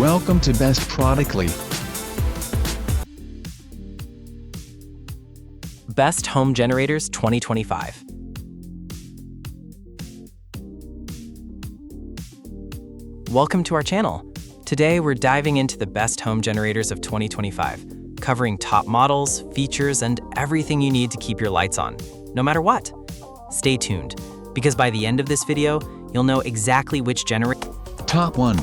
Welcome to Best Productly. Best Home Generators 2025. Welcome to our channel. Today we're diving into the best home generators of 2025, covering top models, features, and everything you need to keep your lights on, no matter what. Stay tuned, because by the end of this video, you'll know exactly which generator. Top 1.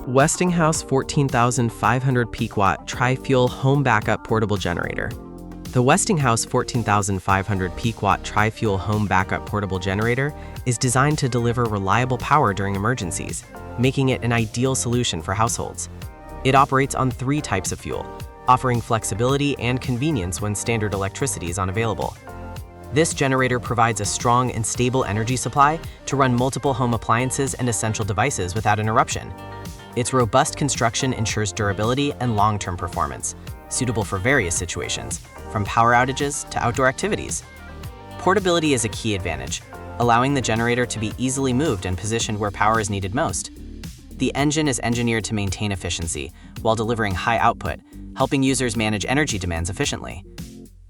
Westinghouse 14,500 peak watt tri-fuel home backup portable generator. The Westinghouse 14,500 peak watt tri-fuel home backup portable generator is designed to deliver reliable power during emergencies, making it an ideal solution for households. It operates on 3 types of fuel, offering flexibility and convenience when standard electricity is unavailable. This generator provides a strong and stable energy supply to run multiple home appliances and essential devices without interruption. Its robust construction ensures durability and long-term performance, suitable for various situations, from power outages to outdoor activities. Portability is a key advantage, allowing the generator to be easily moved and positioned where power is needed most. The engine is engineered to maintain efficiency while delivering high output, helping users manage energy demands efficiently.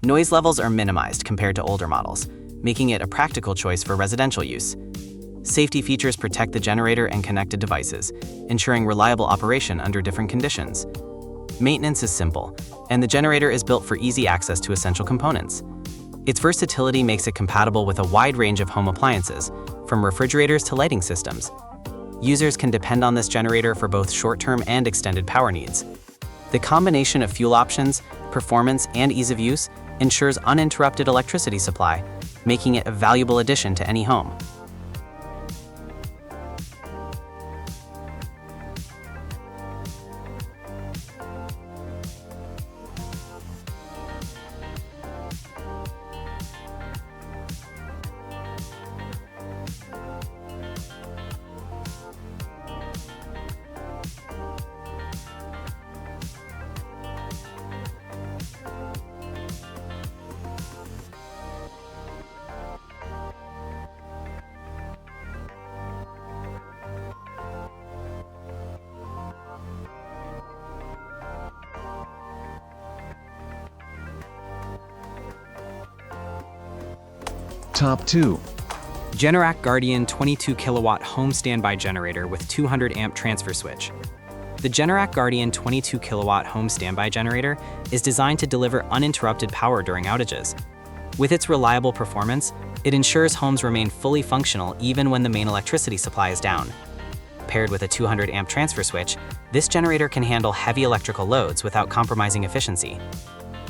Noise levels are minimized compared to older models, making it a practical choice for residential use. Safety features protect the generator and connected devices, ensuring reliable operation under different conditions. Maintenance is simple, and the generator is built for easy access to essential components. Its versatility makes it compatible with a wide range of home appliances, from refrigerators to lighting systems. Users can depend on this generator for both short-term and extended power needs. The combination of fuel options, performance, and ease of use ensures uninterrupted electricity supply, making it a valuable addition to any home. Top 2. Generac Guardian 22 kilowatt home standby generator with 200 amp transfer switch. The Generac Guardian 22 kilowatt home standby generator is designed to deliver uninterrupted power during outages. With its reliable performance, it ensures homes remain fully functional even when the main electricity supply is down. Paired with a 200 amp transfer switch, this generator can handle heavy electrical loads without compromising efficiency.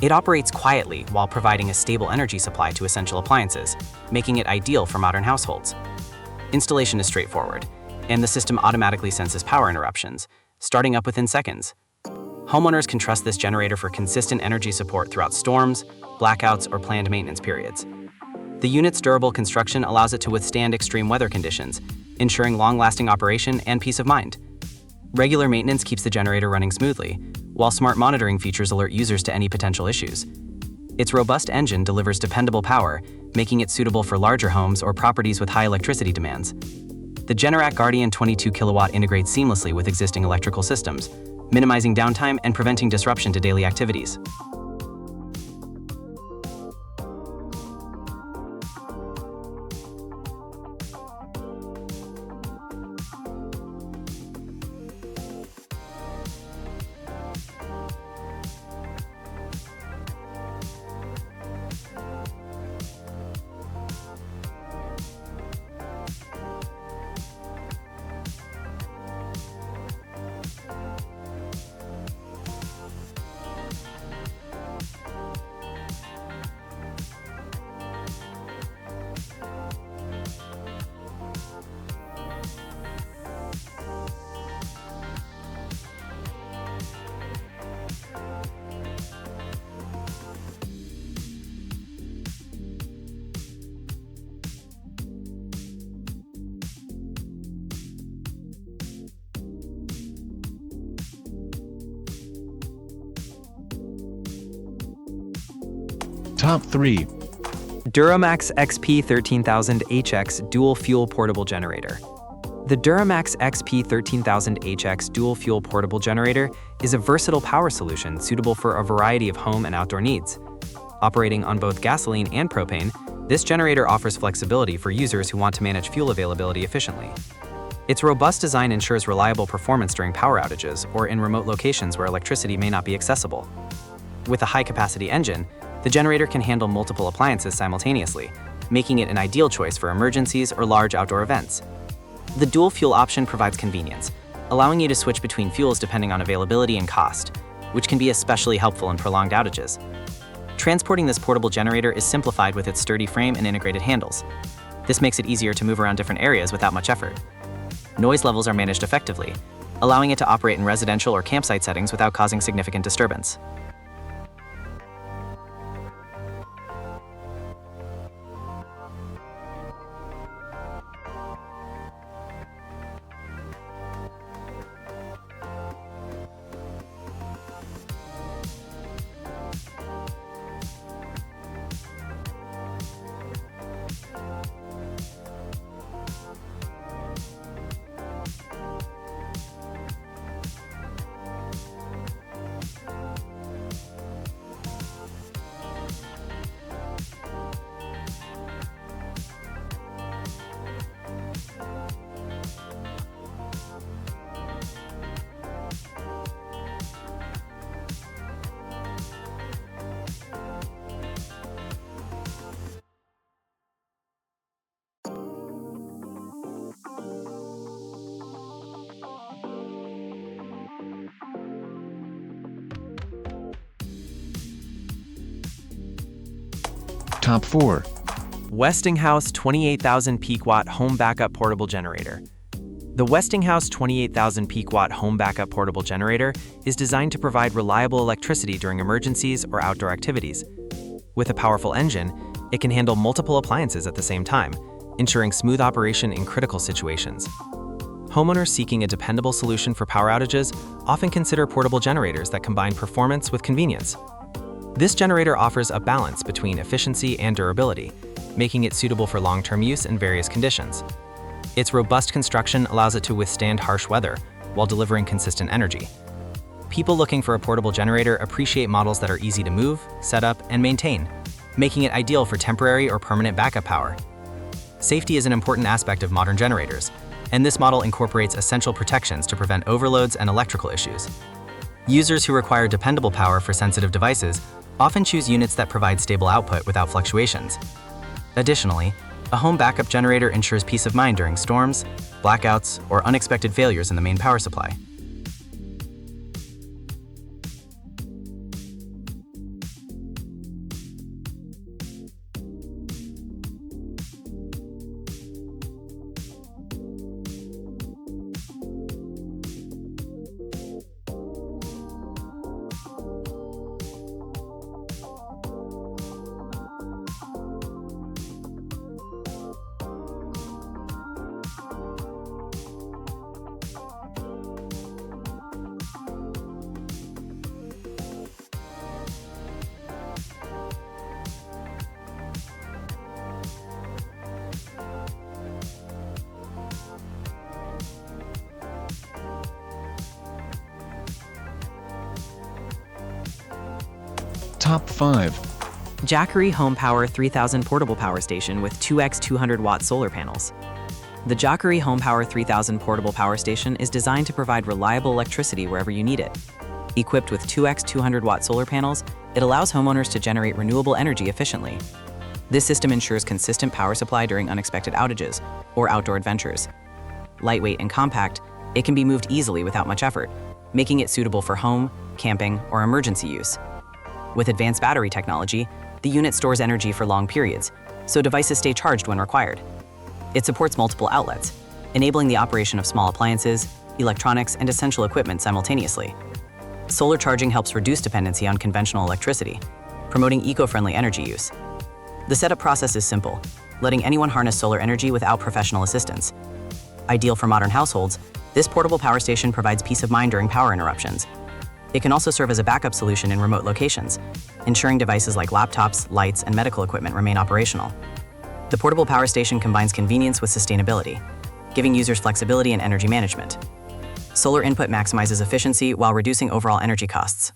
It operates quietly while providing a stable energy supply to essential appliances, making it ideal for modern households. Installation is straightforward, and the system automatically senses power interruptions, starting up within seconds. Homeowners can trust this generator for consistent energy support throughout storms, blackouts, or planned maintenance periods. The unit's durable construction allows it to withstand extreme weather conditions, ensuring long-lasting operation and peace of mind. Regular maintenance keeps the generator running smoothly, while smart monitoring features alert users to any potential issues. Its robust engine delivers dependable power, making it suitable for larger homes or properties with high electricity demands. The Generac Guardian 22 kilowatt integrates seamlessly with existing electrical systems, minimizing downtime and preventing disruption to daily activities. Top 3. Duramax XP 13000 HX dual fuel portable generator. The Duramax XP 13000HX dual-fuel portable generator is a versatile power solution suitable for a variety of home and outdoor needs. Operating on both gasoline and propane, this generator offers flexibility for users who want to manage fuel availability efficiently. Its robust design ensures reliable performance during power outages or in remote locations where electricity may not be accessible. With a high-capacity engine, the generator can handle multiple appliances simultaneously, making it an ideal choice for emergencies or large outdoor events. The dual fuel option provides convenience, allowing you to switch between fuels depending on availability and cost, which can be especially helpful in prolonged outages. Transporting this portable generator is simplified with its sturdy frame and integrated handles. This makes it easier to move around different areas without much effort. Noise levels are managed effectively, allowing it to operate in residential or campsite settings without causing significant disturbance. Top 4. Westinghouse 28,000 peak watt home backup portable generator. The Westinghouse 28,000 peak watt home backup portable generator is designed to provide reliable electricity during emergencies or outdoor activities. With a powerful engine, it can handle multiple appliances at the same time, ensuring smooth operation in critical situations. Homeowners seeking a dependable solution for power outages often consider portable generators that combine performance with convenience. This generator offers a balance between efficiency and durability, making it suitable for long-term use in various conditions. Its robust construction allows it to withstand harsh weather while delivering consistent energy. People looking for a portable generator appreciate models that are easy to move, set up, and maintain, making it ideal for temporary or permanent backup power. Safety is an important aspect of modern generators, and this model incorporates essential protections to prevent overloads and electrical issues. Users who require dependable power for sensitive devices often choose units that provide stable output without fluctuations. Additionally, a home backup generator ensures peace of mind during storms, blackouts, or unexpected failures in the main power supply. Top 5. Jackery Home Power 3000 portable power station with 2x 200-watt solar panels. The Jackery Home Power 3000 portable power station is designed to provide reliable electricity wherever you need it. Equipped with 2x 200-watt solar panels, it allows homeowners to generate renewable energy efficiently. This system ensures consistent power supply during unexpected outages or outdoor adventures. Lightweight and compact, it can be moved easily without much effort, making it suitable for home, camping, or emergency use. With advanced battery technology, the unit stores energy for long periods, so devices stay charged when required. It supports multiple outlets, enabling the operation of small appliances, electronics, and essential equipment simultaneously. Solar charging helps reduce dependency on conventional electricity, promoting eco-friendly energy use. The setup process is simple, letting anyone harness solar energy without professional assistance. Ideal for modern households, this portable power station provides peace of mind during power interruptions. It can also serve as a backup solution in remote locations, ensuring devices like laptops, lights, and medical equipment remain operational. The portable power station combines convenience with sustainability. giving users flexibility and energy management. Solar input maximizes efficiency while reducing overall energy costs.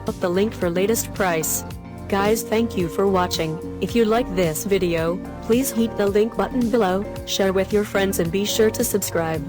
Click the link for latest price. Guys, thank you for watching. If you like this video, please hit the link button below, share with your friends and be sure to subscribe.